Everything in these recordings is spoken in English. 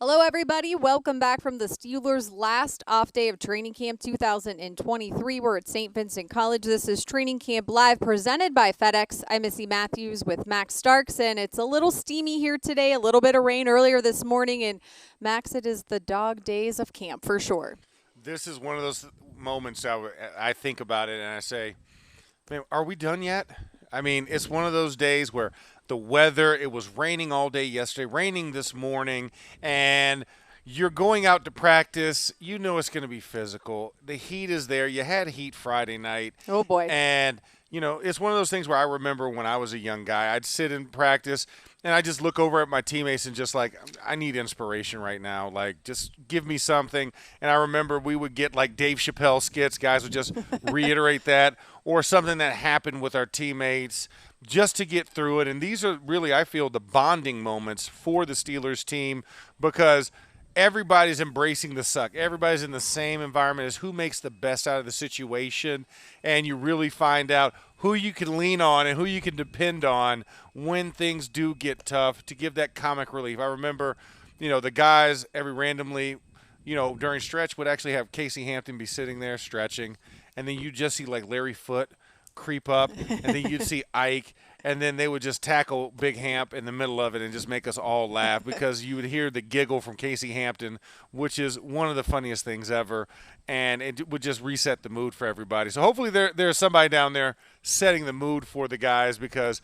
Hello, everybody. Welcome back from the Steelers' last off day of training camp 2023. We're at St. Vincent College. This is Training Camp Live presented by FedEx. I'm Missi Matthews with Max Starks, and it's a little steamy here today. A little bit of rain earlier this morning. And Max, it is the dog days of camp for sure. This is one of those moments I think about it and I say, man, are we done yet? I mean, it's one of those days where the weather, it was raining all day yesterday, raining this morning, and you're going out to practice. You know it's going to be physical. The heat is there. You had heat Friday night. Oh, boy. And, you know, it's one of those things where I remember when I was a young guy, I'd sit in practice and I just look over at my teammates and just like, I need inspiration right now. Like, just give me something. And I remember we would get like Dave Chappelle skits. Guys would just reiterate that, or something that happened with our teammates just to get through it. And these are really, I feel, the bonding moments for the Steelers team because everybody's embracing the suck. Everybody's in the same environment as who makes the best out of the situation. And you really find out who you can lean on and who you can depend on when things do get tough to give that comic relief. I remember, the guys every randomly, during stretch would actually have Casey Hampton be sitting there stretching. And then you just see like Larry Foote creep up, and then you'd see Ike, and then they would just tackle Big Hamp in the middle of it and just make us all laugh because you would hear the giggle from Casey Hampton, which is one of the funniest things ever, and it would just reset the mood for everybody. So hopefully there's somebody down there setting the mood for the guys because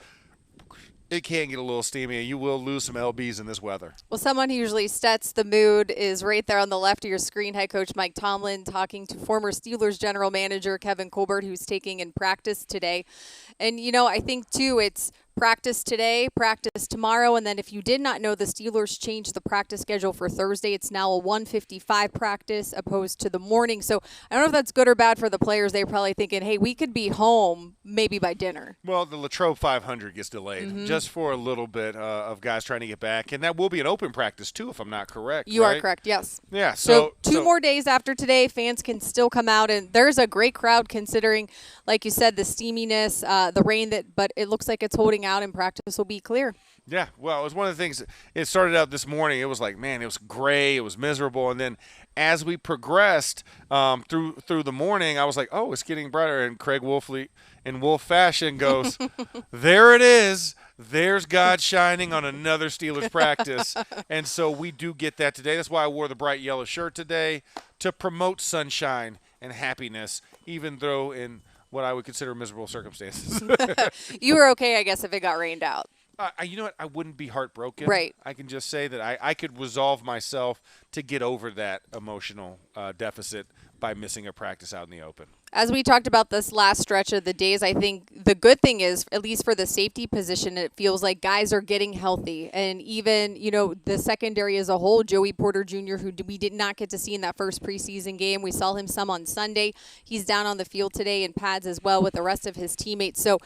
it can get a little steamy, and you will lose some LBs in this weather. Well, someone who usually sets the mood is right there on the left of your screen. Head coach Mike Tomlin talking to former Steelers general manager Kevin Colbert, who's taking in practice today. And, I think, too, it's practice today, practice tomorrow, and then if you did not know, the Steelers changed the practice schedule for Thursday. It's now a 1:55 practice opposed to the morning. So I don't know if that's good or bad for the players. They're probably thinking, hey, we could be home maybe by dinner. Well, the Latrobe 500 gets delayed just for a little bit of guys trying to get back, and that will be an open practice too, if I'm not correct. You right? are correct, yes. Yeah. So two more days after today, fans can still come out, and there's a great crowd considering, like you said, the steaminess, the rain, but it looks like it's holding out, and practice will be clear. Yeah, well, it was one of the things. It started out this morning. It was like, man, it was gray, it was miserable, and then as we progressed through the morning, I was like, oh, it's getting brighter. And Craig Wolfley, in Wolf fashion, goes, there it is. There's God shining on another Steelers practice. And so we do get that today. That's why I wore the bright yellow shirt today, to promote sunshine and happiness, even though in what I would consider miserable circumstances. You were okay, I guess, if it got rained out. You know what? I wouldn't be heartbroken. Right. I can just say that I could resolve myself to get over that emotional deficit by missing a practice out in the open. As we talked about this last stretch of the days, I think the good thing is, at least for the safety position, it feels like guys are getting healthy. And even, the secondary as a whole, Joey Porter Jr., who we did not get to see in that first preseason game. We saw him some on Sunday. He's down on the field today in pads as well with the rest of his teammates. So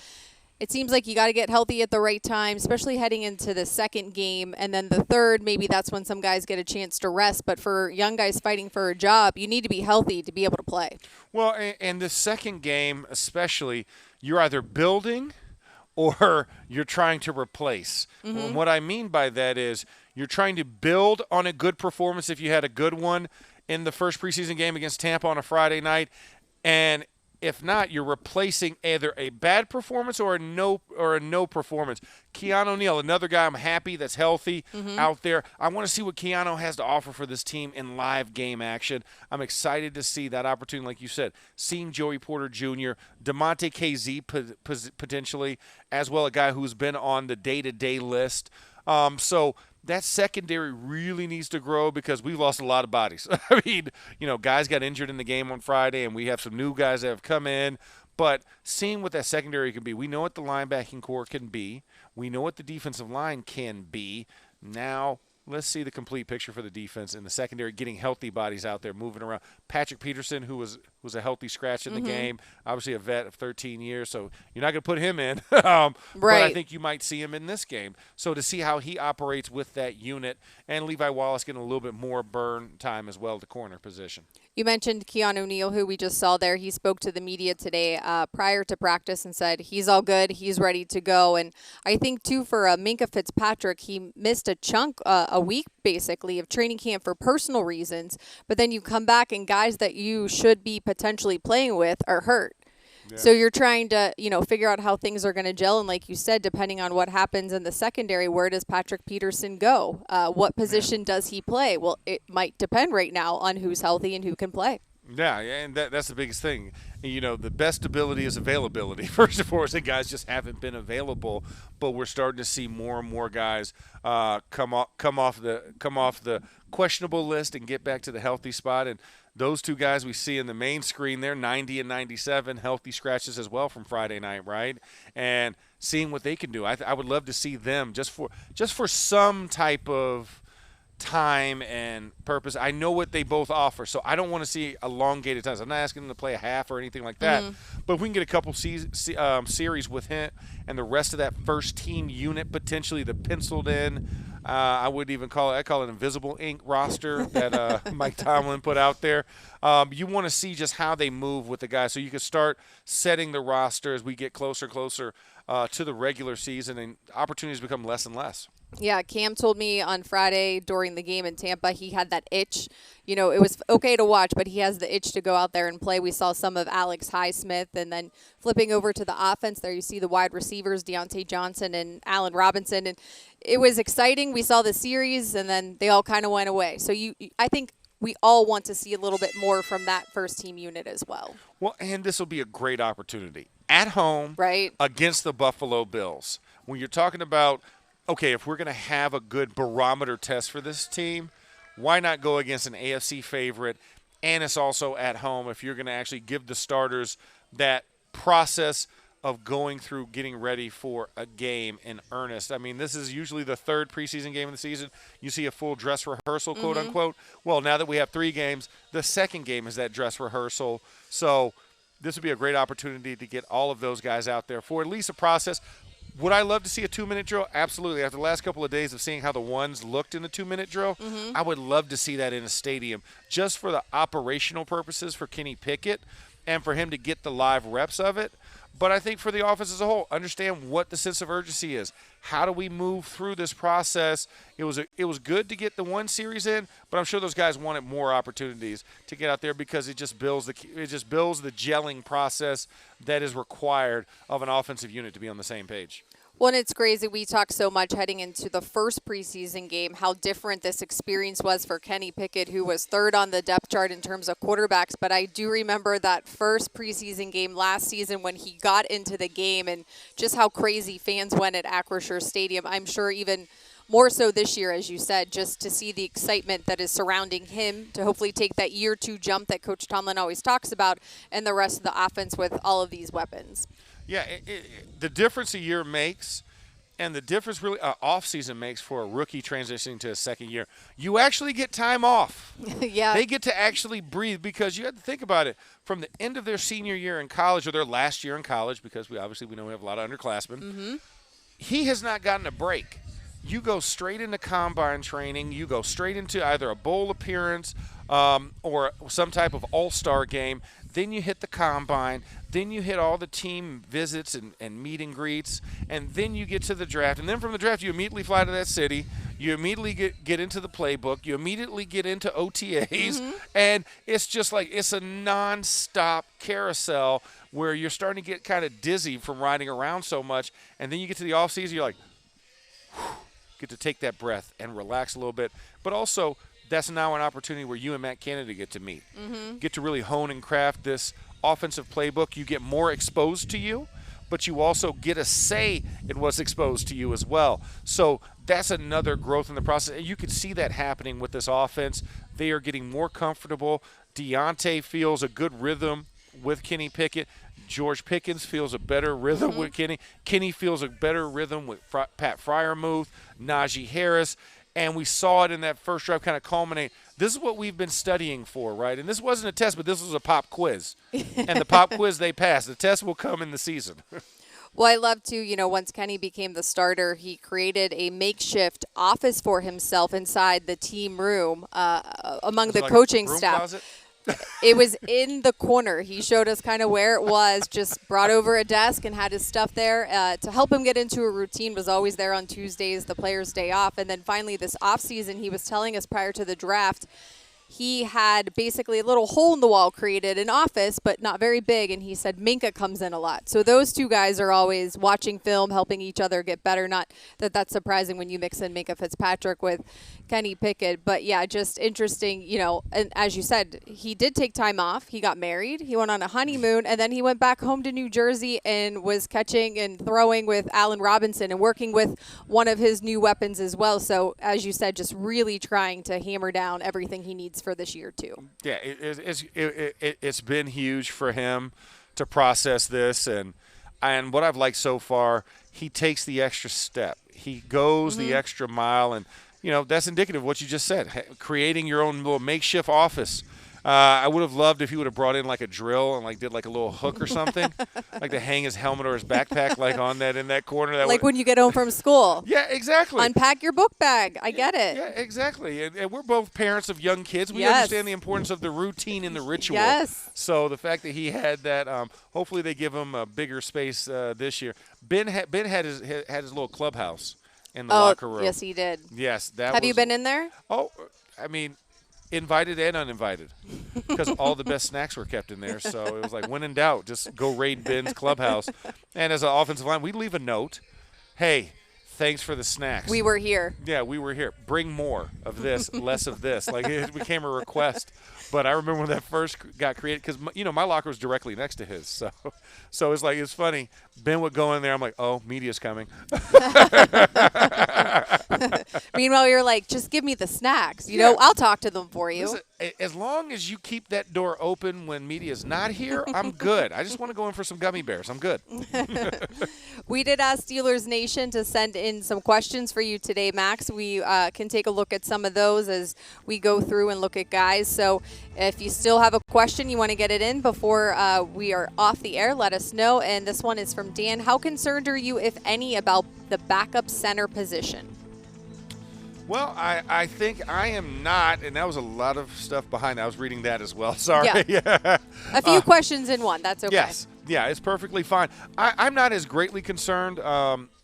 it seems like you got to get healthy at the right time, especially heading into the second game. And then the third, maybe that's when some guys get a chance to rest. But for young guys fighting for a job, you need to be healthy to be able to play. Well, and the second game especially, you're either building or you're trying to replace. And what I mean by that is you're trying to build on a good performance if you had a good one in the first preseason game against Tampa on a Friday night. And if not, you're replacing either a bad performance or a no performance. Keanu Neal, another guy I'm happy that's healthy out there. I want to see what Keanu has to offer for this team in live game action. I'm excited to see that opportunity, like you said, seeing Joey Porter Jr., DeMonte KZ potentially, as well, a guy who's been on the day-to-day list. So that secondary really needs to grow because we've lost a lot of bodies. I mean, guys got injured in the game on Friday, and we have some new guys that have come in. But seeing what that secondary can be, we know what the linebacking core can be. We know what the defensive line can be. Now let's see the complete picture for the defense and the secondary, getting healthy bodies out there, moving around. Patrick Peterson, who was who's a healthy scratch in the Mm-hmm. game. Obviously a vet of 13 years, so you're not going to put him in. But I Right. think you might see him in this game. So to see how he operates with that unit, and Levi Wallace getting a little bit more burn time as well at the corner position. You mentioned KEEANU Neal, who we just saw there. He spoke to the media today prior to practice and said he's all good, he's ready to go. And I think, too, for Minkah Fitzpatrick, he missed a chunk, a week, basically, of training camp for personal reasons. But then you come back and guys that you should be potentially playing with are hurt. So you're trying to, figure out how things are going to gel. And like you said, depending on what happens in the secondary, where does Patrick Peterson go? What position does he play? Well, it might depend right now on who's healthy and who can play. Yeah, and that's the biggest thing. The best ability is availability. First and foremost, the guys just haven't been available, but we're starting to see more and more guys come off the questionable list and get back to the healthy spot. And those two guys we see in the main screen, they're 90 and 97, healthy scratches as well from Friday night, right? And seeing what they can do, I would love to see them just for some type of time and purpose. I know what they both offer, so I don't want to see elongated times. I'm not asking them to play a half or anything like that, but if we can get a couple series with him and the rest of that first team unit, potentially the penciled in, I would even call it an invisible ink roster that Mike Tomlin put out there. You want to see just how they move with the guys, so you can start setting the roster as we get closer and closer to the regular season, and opportunities become less and less. Yeah, Cam told me on Friday during the game in Tampa he had that itch. It was okay to watch, but he has the itch to go out there and play. We saw some of Alex Highsmith, and then flipping over to the offense there, you see the wide receivers, Deontay Johnson and Allen Robinson, and it was exciting. We saw the series, and then they all kind of went away. So I think we all want to see a little bit more from that first team unit as well. Well, and this will be a great opportunity at home, right, against the Buffalo Bills. When you're talking about, okay, if we're going to have a good barometer test for this team, why not go against an AFC favorite? And it's also at home if you're going to actually give the starters that process of going through getting ready for a game in earnest. I mean, this is usually the third preseason game of the season. You see a full dress rehearsal, quote unquote. Well, now that we have 3 games, the second game is that dress rehearsal. So this would be a great opportunity to get all of those guys out there for at least a process. Would I love to see a 2-minute drill? Absolutely. After the last couple of days of seeing how the ones looked in the 2-minute drill, I would love to see that in a stadium just for the operational purposes for Kenny Pickett and for him to get the live reps of it. But I think for the offense as a whole, understand what the sense of urgency is. How do we move through this process? It was good to get the one series in, but I'm sure those guys wanted more opportunities to get out there because it just builds the gelling process that is required of an offensive unit to be on the same page. Well, and it's crazy. We talked so much heading into the first preseason game how different this experience was for Kenny Pickett, who was third on the depth chart in terms of quarterbacks. But I do remember that first preseason game last season when he got into the game and just how crazy fans went at Acrisure Stadium. I'm sure even more so this year, as you said, just to see the excitement that is surrounding him to hopefully take that year 2 jump that Coach Tomlin always talks about and the rest of the offense with all of these weapons. Yeah, the difference a year makes, and the difference really off-season makes for a rookie transitioning to a second year. You actually get time off. Yeah. They get to actually breathe because you have to think about it. From the end of their senior year in college or their last year in college, because we know we have a lot of underclassmen, he has not gotten a break. You go straight into combine training. You go straight into either a bowl appearance or some type of all-star game. Then you hit the combine. Then you hit all the team visits and meet and greets. And then you get to the draft. And then from the draft, you immediately fly to that city. You immediately get into the playbook. You immediately get into OTAs. And it's just like it's a nonstop carousel where you're starting to get kind of dizzy from riding around so much. And then you get to the offseason, you're like, whew, get to take that breath and relax a little bit. But also, that's now an opportunity where you and Matt Canada get to meet, get to really hone and craft this offensive playbook. You get more exposed to you, but you also get a say in what's exposed to you as well. So that's another growth in the process. And you can see that happening with this offense. They are getting more comfortable. Deontay feels a good rhythm with Kenny Pickett. George Pickens feels a better rhythm with Kenny. Kenny feels a better rhythm with Pat Freiermuth, Najee Harris. And we saw it in that first drive kind of culminate. This is what we've been studying for, right? And this wasn't a test, but this was a pop quiz. And the pop quiz they passed. The test will come in the season. Well, I love to, once Kenny became the starter, he created a makeshift office for himself inside the team room among the like coaching a broom staff. closet? It was in the corner. He showed us kind of where it was, just brought over a desk and had his stuff there to help him get into a routine, was always there on Tuesdays, the players' day off. And then finally this offseason, he was telling us prior to the draft, he had basically a little hole in the wall created, an office, but not very big, and he said Minka comes in a lot. So those two guys are always watching film, helping each other get better. Not that that's surprising when you mix in Minka Fitzpatrick with Kenny Pickett, but yeah, just interesting, and as you said, he did take time off. He got married, he went on a honeymoon, and then he went back home to New Jersey and was catching and throwing with Allen Robinson and working with one of his new weapons as well. So as you said, just really trying to hammer down everything he needs for this year too. Yeah, it's been huge for him to process this, and what I've liked so far, he takes the extra step. He goes the extra mile, and that's indicative of what you just said, creating your own little makeshift office. I would have loved if he would have brought in like a drill and did like a little hook or something, like to hang his helmet or his backpack on that in that corner. That like when you get home from school. Yeah, exactly. Unpack your book bag. I get it. Yeah, exactly. And we're both parents of young kids. We Yes. understand the importance of the routine and the ritual. Yes. So the fact that he had that, hopefully they give him a bigger space this year. Ben had his little clubhouse in the locker room. Yes, he did. Yes, that. Have you been in there? Oh, I mean, invited and uninvited, because all the best snacks were kept in there. So it was like, when in doubt, just go raid Ben's clubhouse. And as an offensive line, we'd leave a note. Hey, thanks for the snacks. We were here. Yeah, we were here. Bring more of this, less of this. It became a request. But I remember when that first got created, because my locker was directly next to his. So it's funny. Ben would go in there. I'm like, oh, media's coming. Meanwhile, you're like, just give me the snacks. I'll talk to them for you. Listen, as long as you keep that door open when media's not here, I'm good. I just want to go in for some gummy bears. I'm good. We did ask Steelers Nation to send in some questions for you today, Max. We can take a look at some of those as we go through and look at guys. So if you still have a question, you want to get it in before we are off the air, let us know. And this one is from Dan. How concerned are you, if any, about the backup center position? Well, I think I am not, and that was a lot of stuff behind. I was reading that as well. Sorry. Yeah. A few questions in one. That's okay. Yes. Yeah, it's perfectly fine. I'm not as greatly concerned.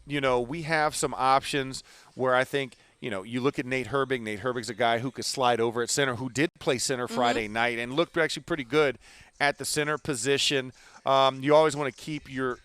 We have some options where I think, you look at Nate Herbig. Nate Herbig's a guy who could slide over at center, who did play center Friday night and looked actually pretty good at the center position. You always want to keep your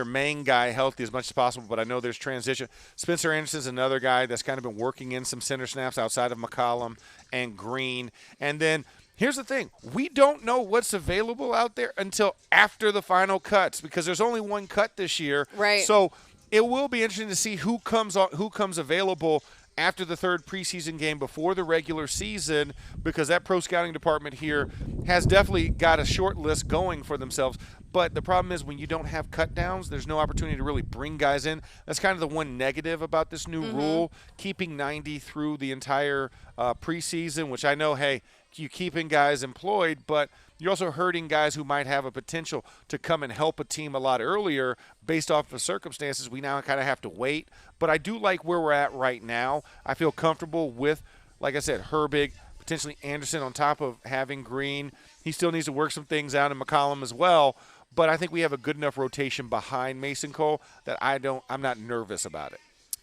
main guy healthy as much as possible, but I know there's transition. Spencer Anderson's another guy that's kind of been working in some center snaps outside of McCollum and Green. And then here's the thing. We don't know what's available out there until after the final cuts, because there's only one cut this year. Right. So it will be interesting to see who comes available after the third preseason game before the regular season, because that pro scouting department here has definitely got a short list going for themselves. But the problem is, when you don't have cut downs, there's no opportunity to really bring guys in. That's kind of the one negative about this new rule, keeping 90 through the entire preseason, which I know, hey, you're keeping guys employed, but you're also hurting guys who might have a potential to come and help a team a lot earlier based off of circumstances. We now kind of have to wait. But I do like where we're at right now. I feel comfortable with, like I said, Herbig, potentially Anderson on top of having Green. He still needs to work some things out in McCollum as well. But I think we have a good enough rotation behind Mason Cole that I'm not nervous about it.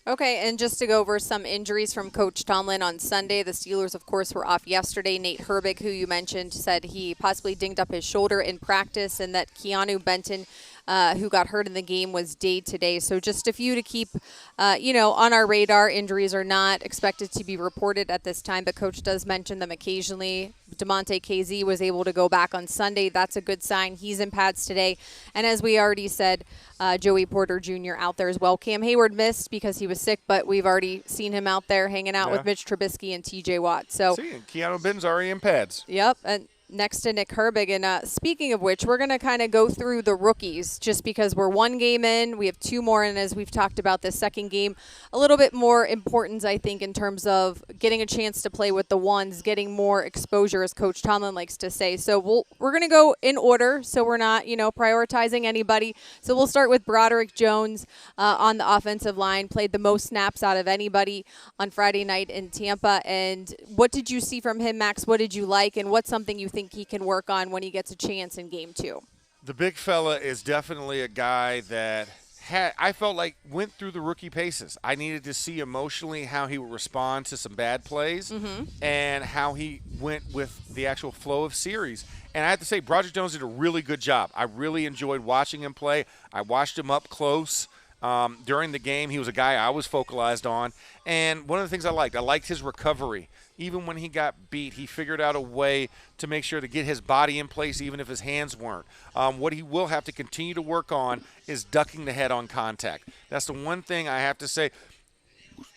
Okay, and just to go over some injuries from Coach Tomlin on Sunday, the Steelers, of course, were off yesterday. Nate Herbig, who you mentioned, said he possibly dinged up his shoulder in practice, and that KEEANU Benton, who got hurt in the game, was day today. So just a few to keep, on our radar. Injuries are not expected to be reported at this time, but Coach does mention them occasionally. DeMonte KZ was able to go back on Sunday. That's a good sign. He's in pads today. And as we already said, Joey Porter Jr. out there as well. Cam Hayward missed because he was sick, but we've already seen him out there hanging out with Mitch Trubisky and TJ Watt. So See, and KEEANU Benton's already in pads. Yep. And next to Nick Herbig. And speaking of which, we're going to kind of go through the rookies just because we're one game in. We have two more. And as we've talked about this second game, a little bit more importance, I think, in terms of getting a chance to play with the ones, getting more exposure, as Coach Tomlin likes to say. So we're going to go in order so we're not, prioritizing anybody. So we'll start with Broderick Jones on the offensive line, played the most snaps out of anybody on Friday night in Tampa. And what did you see from him, Max? What did you like, and what's something you think he can work on when he gets a chance in game 2? The big fella is definitely a guy that I felt like went through the rookie paces. I needed to see emotionally how he would respond to some bad plays and how he went with the actual flow of series. And I have to say, Broderick Jones did a really good job. I really enjoyed watching him play. I watched him up close. During the game, he was a guy I was focalized on. And one of the things I liked his recovery. Even when he got beat, he figured out a way to make sure to get his body in place even if his hands weren't. What he will have to continue to work on is ducking the head on contact. That's the one thing I have to say.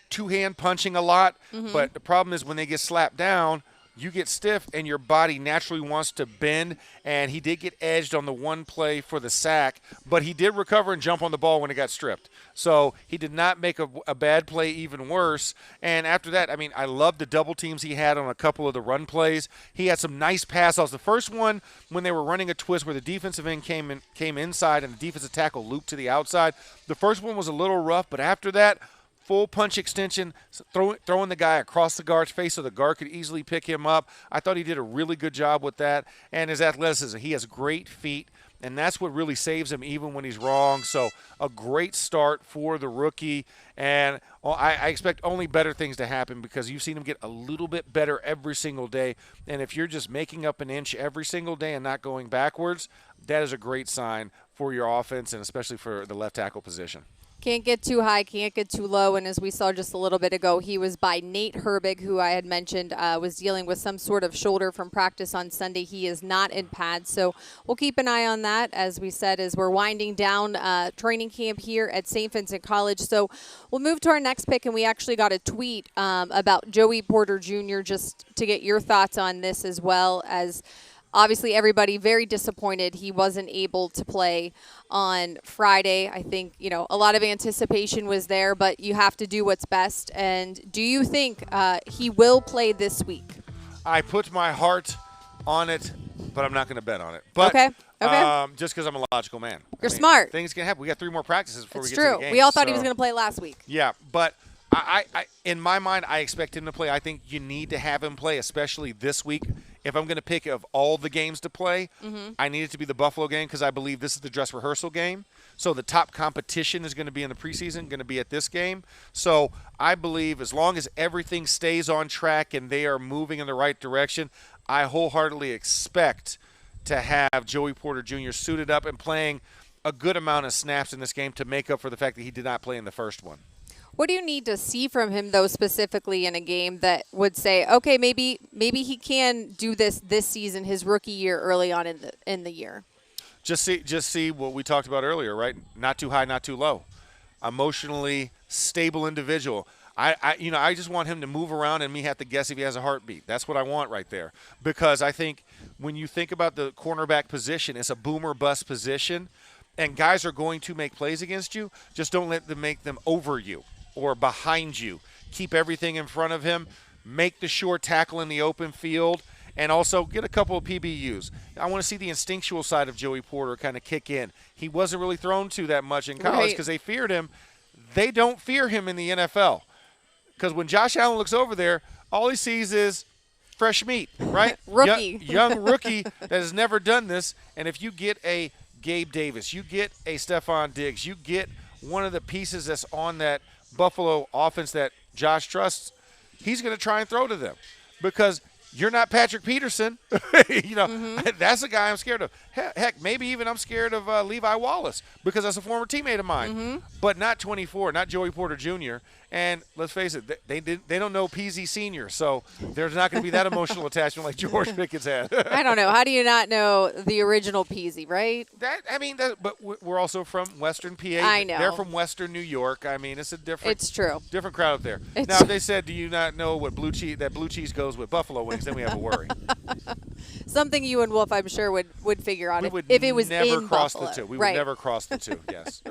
Two-hand punching a lot, but the problem is when they get slapped down, you get stiff and your body naturally wants to bend, and he did get edged on the one play for the sack, but he did recover and jump on the ball when it got stripped. So he did not make a bad play even worse. And after that, I love the double teams he had on a couple of the run plays. He had some nice pass-offs. The first one, when they were running a twist where the defensive end came inside and the defensive tackle looped to the outside, the first one was a little rough, but after that, full punch extension, throwing the guy across the guard's face so the guard could easily pick him up. I thought he did a really good job with that. And his athleticism, he has great feet, and that's what really saves him even when he's wrong. So a great start for the rookie. And I expect only better things to happen because you've seen him get a little bit better every single day. And if you're just making up an inch every single day and not going backwards, that is a great sign for your offense and especially for the left tackle position. Can't get too high, can't get too low. And as we saw just a little bit ago, he was by Nate Herbig, who I had mentioned was dealing with some sort of shoulder from practice on Sunday. He is not in pads, so we'll keep an eye on that. As we said, as we're winding down training camp here at St. Vincent College. So we'll move to our next pick, and we actually got a tweet about Joey Porter Jr. just to get your thoughts on this as well as obviously, everybody very disappointed he wasn't able to play on Friday. I think, a lot of anticipation was there, but you have to do what's best. And do you think he will play this week? I put my heart on it, but I'm not going to bet on it. But, okay. Just because I'm a logical man. You're smart. Things can happen. We got 3 more practices before we get to the game. We all thought he was going to play last week. Yeah, but I in my mind, I expect him to play. I think you need to have him play, especially this week. If I'm going to pick of all the games to play, I need it to be the Buffalo game because I believe this is the dress rehearsal game. So the top competition is going to be in the preseason, going to be at this game. So I believe as long as everything stays on track and they are moving in the right direction, I wholeheartedly expect to have Joey Porter Jr. suited up and playing a good amount of snaps in this game to make up for the fact that he did not play in the first one. What do you need to see from him, though, specifically in a game that would say, okay, maybe he can do this season, his rookie year, early on in the year? Just see what we talked about earlier, right? Not too high, not too low. Emotionally stable individual. I just want him to move around and me have to guess if he has a heartbeat. That's what I want right there. Because I think when you think about the cornerback position, it's a boom or bust position, and guys are going to make plays against you. Just don't let them make them over you or behind you. Keep everything in front of him. Make the short tackle in the open field. And also get a couple of PBUs. I want to see the instinctual side of Joey Porter kind of kick in. He wasn't really thrown to that much in college because they feared him. They don't fear him in the NFL. Because when Josh Allen looks over there, all he sees is fresh meat, right? Rookie. Young rookie that has never done this. And if you get a Gabe Davis, you get a Stephon Diggs, you get one of the pieces that's on that Buffalo offense that Josh trusts, he's going to try and throw to them because you're not Patrick Peterson. That's the guy I'm scared of. Heck, maybe even I'm scared of Levi Wallace because that's a former teammate of mine, but not 24, not Joey Porter Jr. And let's face it, they don't know Peasy Sr., so there's not going to be that emotional attachment like George Pickens had. I don't know. How do you not know the original Peasy, right? But we're also from Western PA. I know. They're from Western New York. I mean, it's a different. It's true. Different crowd out there. Now, if they said, "Do you not know what blue cheese goes with buffalo wings?" Then we have a worry. something you and Wolf, I'm sure, would figure out We would if it was never in cross Buffalo. the two. We Right. would never cross the two, yes.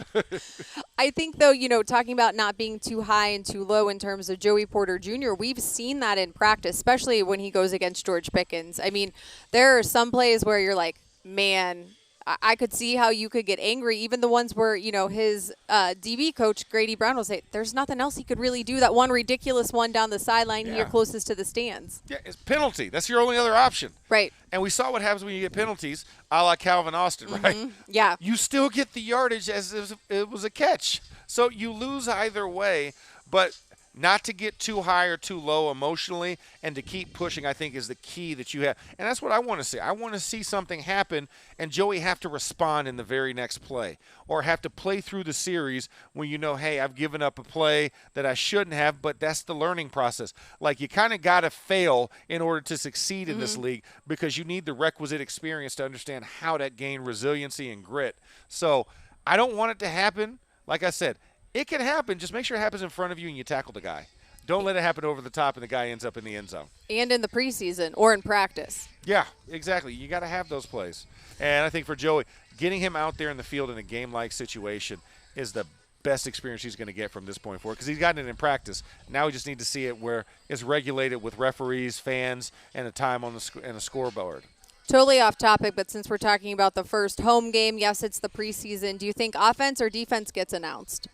I think, though, talking about not being too high and too low in terms of Joey Porter Jr., we've seen that in practice, especially when he goes against George Pickens. I mean, there are some plays where you're like, man, I could see how you could get angry. Even the ones where, his DB coach, Grady Brown, will say, there's nothing else he could really do. That one ridiculous one down the sideline here closest to the stands. Yeah, it's penalty. That's your only other option. Right. And we saw what happens when you get penalties, a la Calvin Austin, right? Yeah. You still get the yardage as if it was a catch. So you lose either way, but not to get too high or too low emotionally and to keep pushing, I think, is the key that you have. And that's what I want to see. I want to see something happen and Joey have to respond in the very next play or have to play through the series when you know, hey, I've given up a play that I shouldn't have, but that's the learning process. Like, you kind of got to fail in order to succeed in this league because you need the requisite experience to understand how to gain resiliency and grit. So I don't want it to happen. Like I said, it can happen. Just make sure it happens in front of you and you tackle the guy. Don't let it happen over the top and the guy ends up in the end zone. And in the preseason or in practice. Yeah, exactly. You got to have those plays. And I think for Joey, getting him out there in the field in a game-like situation is the best experience he's going to get from this point forward because he's gotten it in practice. Now we just need to see it where it's regulated with referees, fans, and a time on the scoreboard. Totally off topic, but since we're talking about the first home game, yes, it's the preseason. Do you think offense or defense gets announced?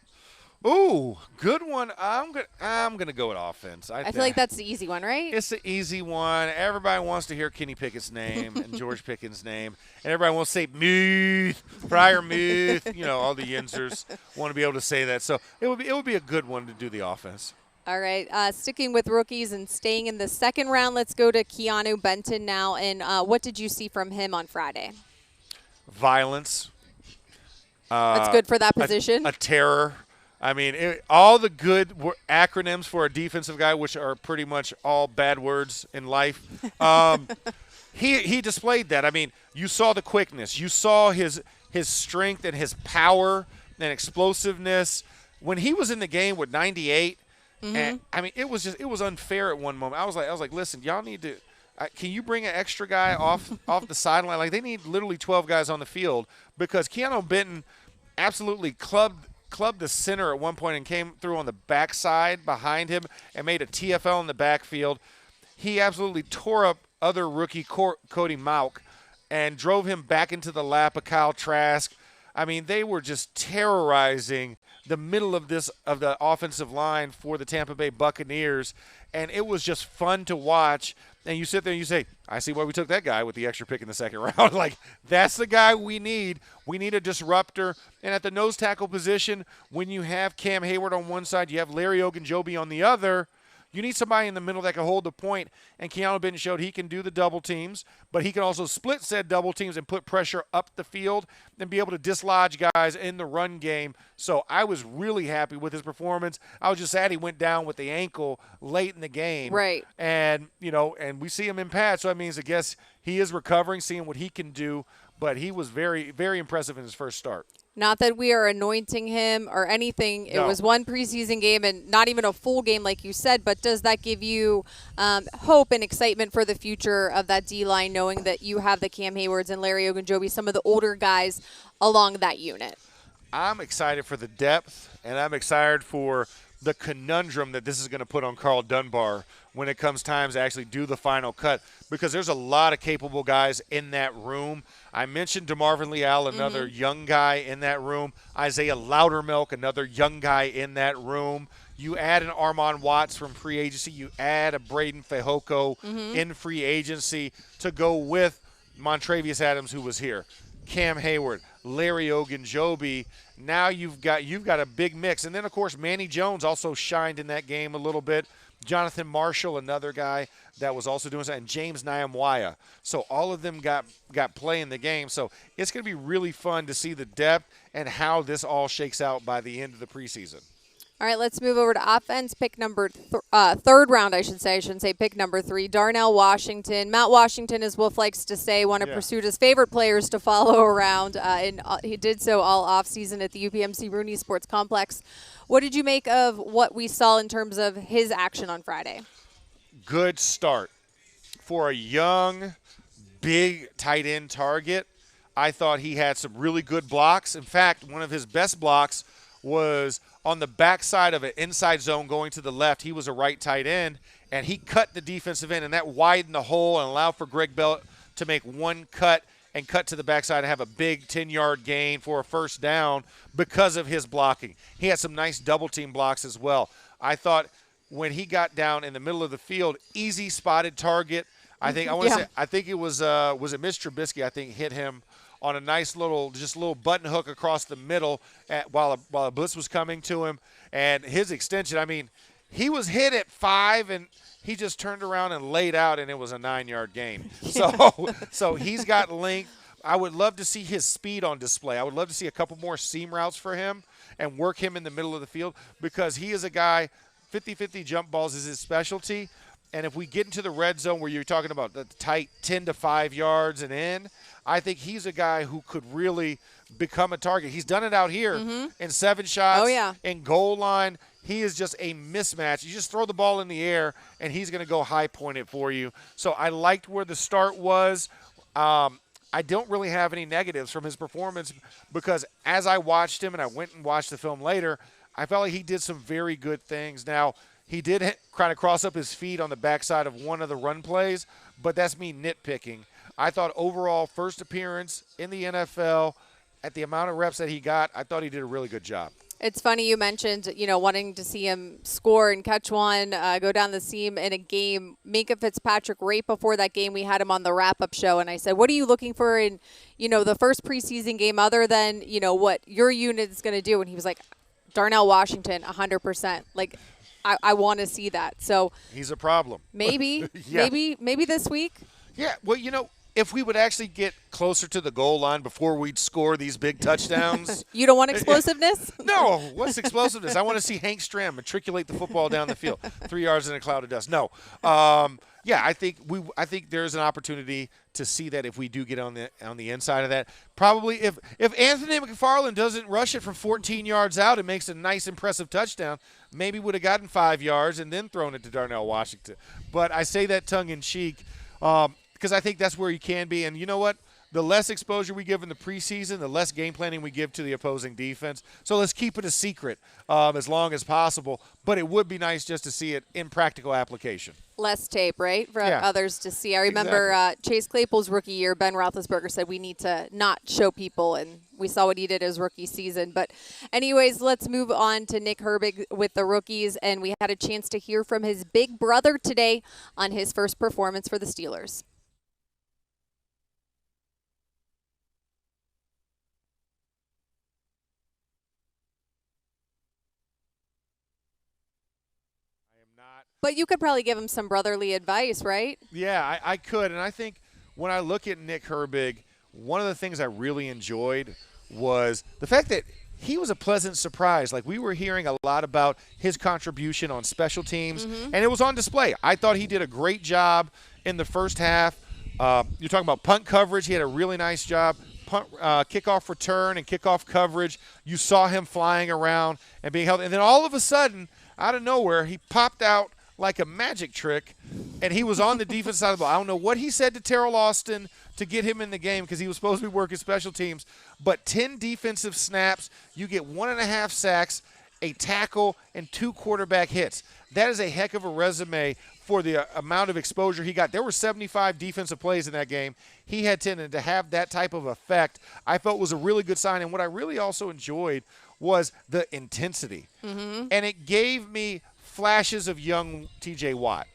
Ooh, good one. I'm gonna go with offense. I feel like that's the easy one, right? It's the easy one. Everybody wants to hear Kenny Pickett's name and George Pickens' name, and everybody wants to say Muth, Friar Muth. All the Yinzers want to be able to say that. So it would be a good one to do the offense. All right, sticking with rookies and staying in the second round, let's go to KEEANU Benton now. And what did you see from him on Friday? Violence. That's good for that position. A terror. I mean, all the good acronyms for a defensive guy, which are pretty much all bad words in life. He displayed that. I mean, you saw the quickness. You saw his strength and his power and explosiveness. When he was in the game with 98, and I mean, it was unfair at one moment. I was like, listen, y'all need to. Can you bring an extra guy off the sideline? Like, they need literally 12 guys on the field because KEEANU Benton absolutely clubbed the center at one point and came through on the backside behind him and made a TFL in the backfield. He absolutely tore up other rookie Cody Mauk and drove him back into the lap of Kyle Trask. I mean, they were just terrorizing the middle of the offensive line for the Tampa Bay Buccaneers, and it was just fun to watch. And you sit there and you say, I see why we took that guy with the extra pick in the second round. Like, that's the guy we need. We need a disruptor. And at the nose tackle position, when you have Cam Hayward on one side, you have Larry Ogunjobi on the other, you need somebody in the middle that can hold the point. And KEEANU Benton showed he can do the double teams, but he can also split said double teams and put pressure up the field and be able to dislodge guys in the run game. So I was really happy with his performance. I was just sad he went down with the ankle late in the game. Right. And, and we see him in pads, so that means I guess he is recovering, seeing what he can do. But he was very, very impressive in his first start. Not that we are anointing him or anything. It No. was one preseason game and not even a full game like you said, but does that give you hope and excitement for the future of that D-line, knowing that you have the Cam Haywards and Larry Ogunjobi, some of the older guys along that unit? I'm excited for the depth, and I'm excited for the conundrum that this is going to put on Carl Dunbar when it comes time to actually do the final cut, because there's a lot of capable guys in that room. I mentioned DeMarvin Leal, another young guy in that room. Isaiah Loudermilk, another young guy in that room. You add an Armon Watts from free agency. You add a Braden Fehoko in free agency to go with Montravius Adams, who was here. Cam Hayward, Larry Ogunjobi. Now you've got a big mix. And then, of course, Manny Jones also shined in that game a little bit. Jonathan Marshall, another guy that was also doing something, and James Nyamwaya. So all of them got play in the game. So it's going to be really fun to see the depth and how this all shakes out by the end of the preseason. All right, let's move over to offense. Pick number third round, I should say. I shouldn't say pick number 3. Darnell Washington. Matt Washington, as Wolf likes to say, one of Pursuita's favorite players to follow around. And he did so all offseason at the UPMC Rooney Sports Complex. What did you make of what we saw in terms of his action on Friday? Good start for a young, big tight end target. I thought he had some really good blocks. In fact, one of his best blocks was on the backside of an inside zone going to the left. He was a right tight end, and he cut the defensive end, and that widened the hole and allowed for Greg Bell to make one cut and cut to the backside and have a big 10-yard gain for a first down because of his blocking. He had some nice double-team blocks as well. I thought when he got down in the middle of the field, easy spotted target. I think I think it was it Mitch Trubisky, I think, hit him on a nice little button hook across the middle while a blitz was coming to him. And his extension, I mean, he was hit at 5 and he just turned around and laid out, and it was a 9-yard gain. So he's got length. I would love to see his speed on display. I would love to see a couple more seam routes for him and work him in the middle of the field, because he is a guy, 50-50 jump balls is his specialty. And if we get into the red zone where you're talking about the tight 10 to 5 yards and in, I think he's a guy who could really become a target. He's done it out here in 7 shots, in goal line. He is just a mismatch. You just throw the ball in the air, and he's going to go high point it for you. So I liked where the start was. I don't really have any negatives from his performance, because as I watched him and I went and watched the film later, I felt like he did some very good things. Now, he did kind of cross up his feet on the backside of one of the run plays, but that's me nitpicking. I thought overall, first appearance in the NFL, at the amount of reps that he got, I thought he did a really good job. It's funny you mentioned, wanting to see him score and catch one, go down the seam in a game. Minkah Fitzpatrick, right before that game, we had him on the wrap-up show, and I said, what are you looking for in, the first preseason game other than, what your unit is going to do? And he was like, Darnell Washington, 100%. Like, I want to see that. So he's a problem. Maybe, maybe this week. Yeah, well, if we would actually get closer to the goal line before we'd score these big touchdowns. You don't want explosiveness? No. What's explosiveness? I want to see Hank Stram matriculate the football down the field, 3 yards in a cloud of dust. No. I think there's an opportunity to see that if we do get on the inside of that. Probably if Anthony McFarland doesn't rush it from 14 yards out and makes a nice, impressive touchdown, maybe would have gotten 5 yards and then thrown it to Darnell Washington. But I say that tongue-in-cheek because I think that's where he can be. And you know what? The less exposure we give in the preseason, the less game planning we give to the opposing defense. So let's keep it a secret as long as possible. But it would be nice just to see it in practical application. Less tape, right, for others to see. I remember Chase Claypool's rookie year, Ben Roethlisberger said we need to not show people, and we saw what he did his rookie season. But anyways, let's move on to Nick Herbig with the rookies, and we had a chance to hear from his big brother today on his first performance for the Steelers. But you could probably give him some brotherly advice, right? Yeah, I could. And I think when I look at Nick Herbig, one of the things I really enjoyed was the fact that he was a pleasant surprise. Like, we were hearing a lot about his contribution on special teams, and it was on display. I thought he did a great job in the first half. You're talking about punt coverage. He had a really nice job. Kickoff return and kickoff coverage. You saw him flying around and being held. And then all of a sudden, out of nowhere, he popped out like a magic trick, and he was on the defensive side of the ball. I don't know what he said to Terrell Austin to get him in the game, because he was supposed to be working special teams, but 10 defensive snaps, you get 1.5 sacks, a tackle, and 2 quarterback hits. That is a heck of a resume for the amount of exposure he got. There were 75 defensive plays in that game. He had 10, and to have that type of effect, I felt was a really good sign. And what I really also enjoyed was the intensity. And it gave me flashes of young TJ Watt,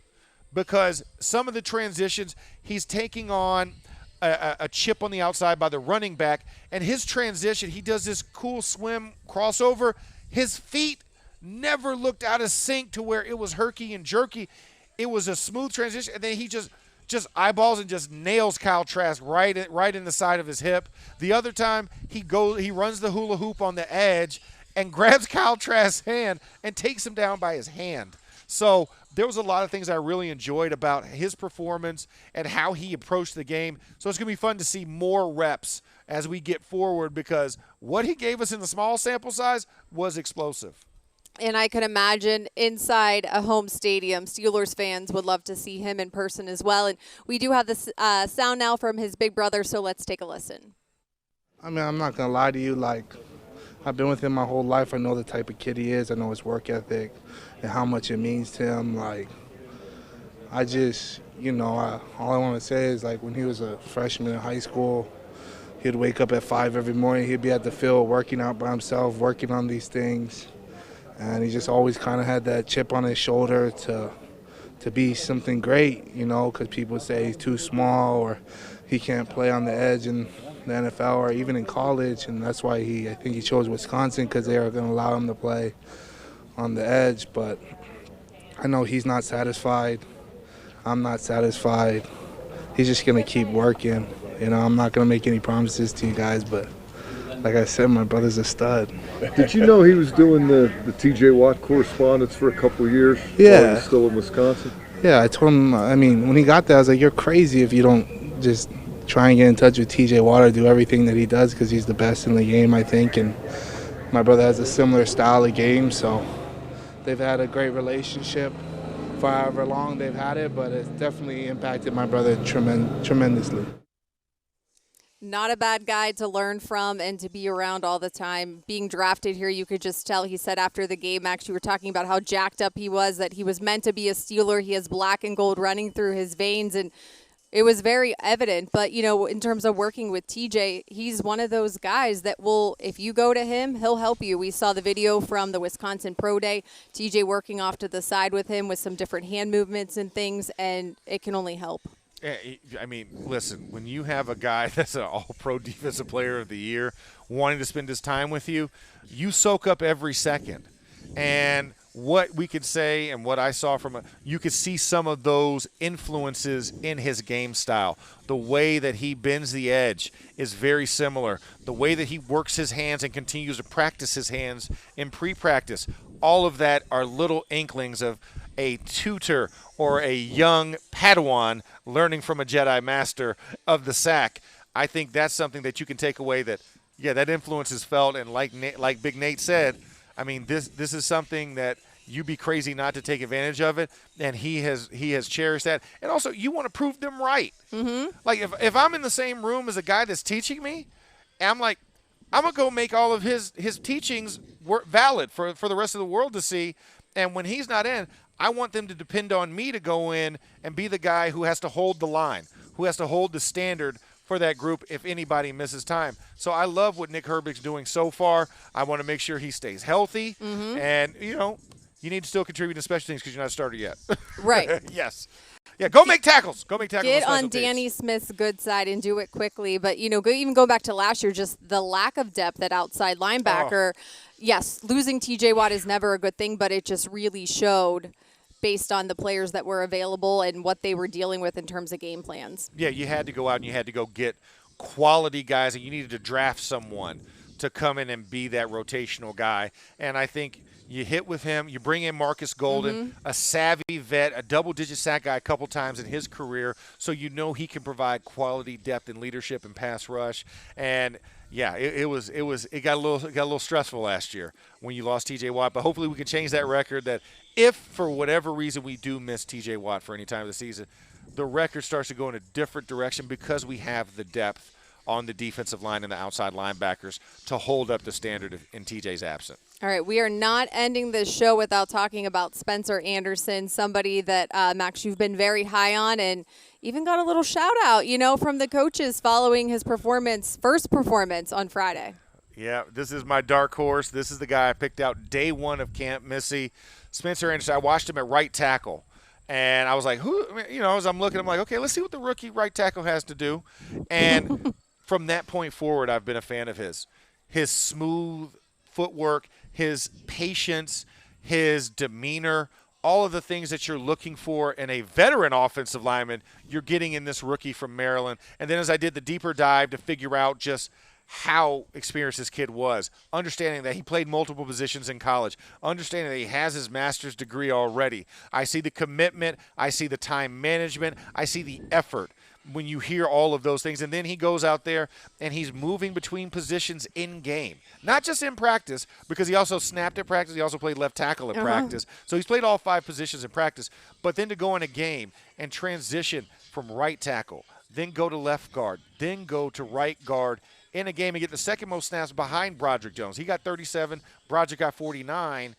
because some of the transitions, he's taking on a chip on the outside by the running back, and his transition, he does this cool swim crossover. His feet never looked out of sync to where it was herky and jerky. It was a smooth transition, and then he just eyeballs and just nails Kyle Trask right in the side of his hip. The other time, he runs the hula hoop on the edge and grabs Kyle Trask's hand and takes him down by his hand. So there was a lot of things I really enjoyed about his performance and how he approached the game. So it's going to be fun to see more reps as we get forward, because what he gave us in the small sample size was explosive. And I can imagine inside a home stadium, Steelers fans would love to see him in person as well. And we do have this sound now from his big brother, so let's take a listen. I mean, I'm not going to lie to you. Like, I've been with him my whole life. I know the type of kid he is. I know his work ethic and how much it means to him. Like, I just, all I want to say is, like, when he was a freshman in high school, he'd wake up at 5 every morning. He'd be at the field working out by himself, working on these things. And he just always kind of had that chip on his shoulder to be something great, because people say he's too small or he can't play on the edge in the NFL or even in college. And that's why I think he chose Wisconsin, because they are going to allow him to play on the edge. But I know he's not satisfied. I'm not satisfied. He's just going to keep working. I'm not going to make any promises to you guys, but like I said, my brother's a stud. Did you know he was doing the T.J. Watt correspondence for a couple of years? Yeah. While he was still in Wisconsin? Yeah, I told him, when he got there, I was like, you're crazy if you don't just try and get in touch with T.J. Watt or do everything that he does, because he's the best in the game, I think. And my brother has a similar style of game, so they've had a great relationship for however long they've had it, but it's definitely impacted my brother tremendously. Not a bad guy to learn from and to be around all the time. Being drafted here, you could just tell. He said after the game, Max, you were talking about how jacked up he was, that he was meant to be a Steeler. He has black and gold running through his veins, and it was very evident. But, in terms of working with TJ, he's one of those guys that will, if you go to him, he'll help you. We saw the video from the Wisconsin Pro Day, TJ working off to the side with him with some different hand movements and things, and it can only help. I mean, listen, when you have a guy that's an all-pro defensive player of the year wanting to spend his time with you, you soak up every second. And what we could say and what I saw you could see some of those influences in his game style. The way that he bends the edge is very similar. The way that he works his hands and continues to practice his hands in pre-practice, all of that are little inklings of a tutor or a young Padawan learning from a Jedi Master of the sack. I think that's something that you can take away that influence is felt. And like Big Nate said, I mean, this is something that you'd be crazy not to take advantage of it, and he has cherished that. And also, you want to prove them right. Mm-hmm. Like, if I'm in the same room as a guy that's teaching me, I'm like, I'm going to go make all of his teachings valid for the rest of the world to see. And when he's not in, I want them to depend on me to go in and be the guy who has to hold the line, who has to hold the standard for that group if anybody misses time. So I love what Nick Herbig's doing so far. I want to make sure he stays healthy. Mm-hmm. And, you need to still contribute to special teams because you're not a starter yet. Right. Yes. Yeah, go make tackles. Go make tackles. Get on Danny Smith's good side and do it quickly. But, even going back to last year, just the lack of depth at outside linebacker. Oh. Yes, losing T.J. Watt is never a good thing, but it just really showed based on the players that were available and what they were dealing with in terms of game plans. Yeah, you had to go out and you had to go get quality guys, and you needed to draft someone to come in and be that rotational guy. And I think you hit with him. You bring in Marcus Golden, a savvy vet, a double-digit sack guy a couple times in his career, so you know he can provide quality depth and leadership and pass rush. And yeah, it got a little stressful last year when you lost T.J. Watt, but hopefully we can change that record. That if for whatever reason we do miss T.J. Watt for any time of the season, the record starts to go in a different direction because we have the depth on the defensive line and the outside linebackers to hold up the standard in TJ's absence. All right, we are not ending this show without talking about Spencer Anderson, somebody that, Max, you've been very high on and even got a little shout-out, from the coaches following his first performance on Friday. Yeah, this is my dark horse. This is the guy I picked out day one of camp, Missy. Spencer Anderson, I watched him at right tackle. And I was like, as I'm looking, I'm like, okay, let's see what the rookie right tackle has to do. And from that point forward, I've been a fan of his. His smooth footwork, his patience, his demeanor, all of the things that you're looking for in a veteran offensive lineman, you're getting in this rookie from Maryland. And then as I did the deeper dive to figure out just how experienced this kid was, understanding that he played multiple positions in college, understanding that he has his master's degree already. I see the commitment, I see the time management, I see the effort when you hear all of those things. And then he goes out there and he's moving between positions in game, not just in practice, because he also snapped at practice. He also played left tackle at practice. So he's played all 5 positions in practice. But then to go in a game and transition from right tackle, then go to left guard, then go to right guard in a game and get the second most snaps behind Broderick Jones. He got 37, Broderick got 49.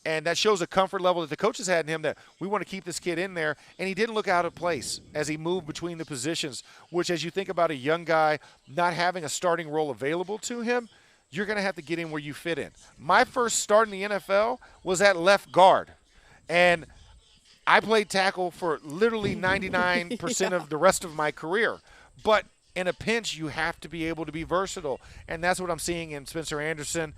And that shows a comfort level that the coaches had in him, that we want to keep this kid in there. And he didn't look out of place as he moved between the positions, which, as you think about a young guy not having a starting role available to him, you're going to have to get in where you fit in. My first start in the NFL was at left guard. And I played tackle for literally 99% of the rest of my career. But in a pinch, you have to be able to be versatile, and that's what I'm seeing in Spencer Anderson.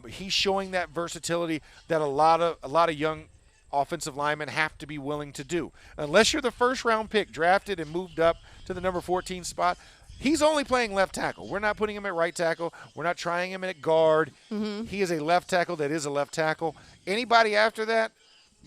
He's showing that versatility that a lot of young offensive linemen have to be willing to do. Unless you're the first-round pick, drafted and moved up to the number 14 spot, he's only playing left tackle. We're not putting him at right tackle. We're not trying him at guard. He is a left tackle that is a left tackle. Anybody after that,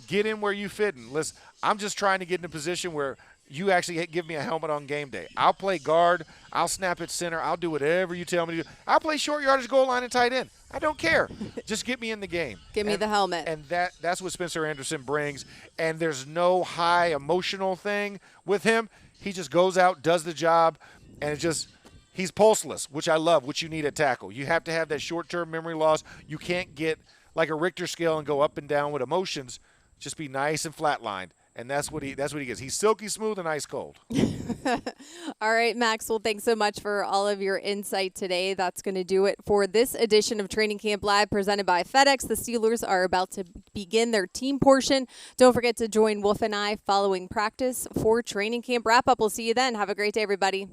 get in where you fit in. Listen, I'm just trying to get in a position where you actually give me a helmet on game day. I'll play guard. I'll snap at center. I'll do whatever you tell me to do. I'll play short yardage, goal line, and tight end. I don't care. Just get me in the game. Give me the helmet. And that's what Spencer Anderson brings. And there's no high emotional thing with him. He just goes out, does the job, and he's pulseless, which I love, which you need at tackle. You have to have that short-term memory loss. You can't get like a Richter scale and go up and down with emotions. Just be nice and flatlined. And that's what he gets. He's silky smooth and ice cold. All right, Max. Well, thanks so much for all of your insight today. That's going to do it for this edition of Training Camp Live presented by FedEx. The Steelers are about to begin their team portion. Don't forget to join Wolf and I following practice for Training Camp Wrap-Up. We'll see you then. Have a great day, everybody.